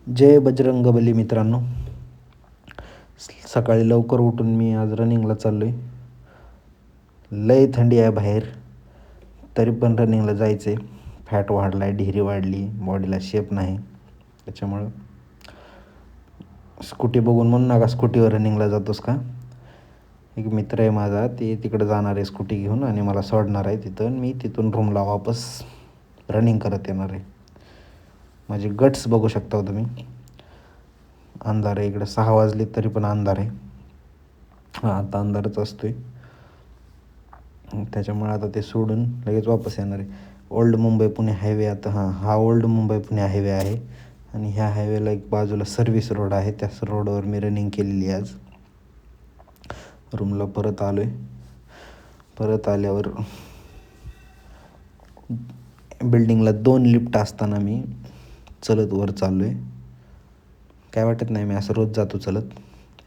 जय बजरंगबली मित्रांनो. सकाळी लवकर उठून मी आज रनिंगला चाललो आहे. लय थंडी आहे बाहेर, तरी पण रनिंगला जायचं आहे. फॅट वाढला आहे, ढिरी वाढली, बॉडीला शेप नाही. त्याच्यामुळं स्कूटी बघून म्हणू नका स्कूटीवर रनिंगला जातोस का. एक मित्र आहे माझा, ते तिकडं जाणार आहे स्कूटी घेऊन आणि मला सोडणार आहे तिथं. मी तिथून रूमला वापस रनिंग करत येणार आहे. माझे गट्स बघू शकता तुम्ही. अंधार आहे इकडं, 6 वाजले तरी पण अंधार आहे. हां, आता अंधारच असतो आहे. त्याच्यामुळे आता ते सोडून लगेच वापस येणार आहे. ओल्ड मुंबई पुणे हायवे आता हा ओल्ड मुंबई पुणे हायवे आहे आणि ह्या हायवेला एक बाजूला सर्व्हिस रोड आहे. त्याच रोडवर मी रनिंग केलेली आज. रूमला परत आलो आहे. परत आल्यावर बिल्डिंगला 2 लिफ्ट असताना मी चलत वर चाललो आहे. काय वाटत नाही, मी असं रोज जातो चलत.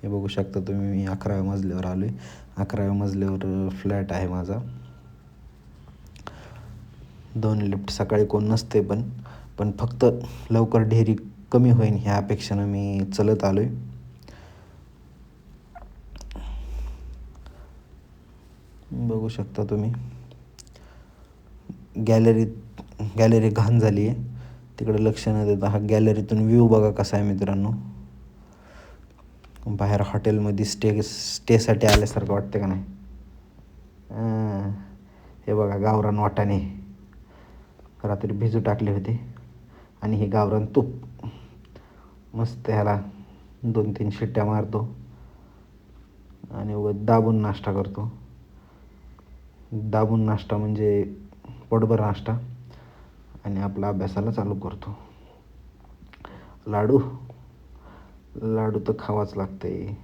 हे बघू शकता तुम्ही, मी 11व्या मजल्यावर आलो आहे. 11व्या मजल्यावर फ्लॅट आहे माझा. 2 लिफ्ट. सकाळी कोण नसते पण फक्त लवकर ढेरी कमी होईल ह्या अपेक्षेनं मी चलत आलो आहे. बघू शकता तुम्ही. गॅलरी घाण झाली आहे, तिकडे लक्ष न देता हा गॅलरीतून व्ह्यू बघा कसा आहे मित्रांनो. बाहेर हॉटेलमध्ये स्टेसाठी आल्यासारखं वाटतं का नाही. हे बघा गावरान वाटाणे रात्री भिजू टाकले होते आणि हे गावरान तूप. मस्त ह्याला 2-3 शिट्ट्या मारतो आणि दाबून नाश्ता करतो. दाबून नाश्ता म्हणजे पोटभर नाश्ता आणि आपला अभ्यासाला चालू करतो. लाडू तर खावाच लागते.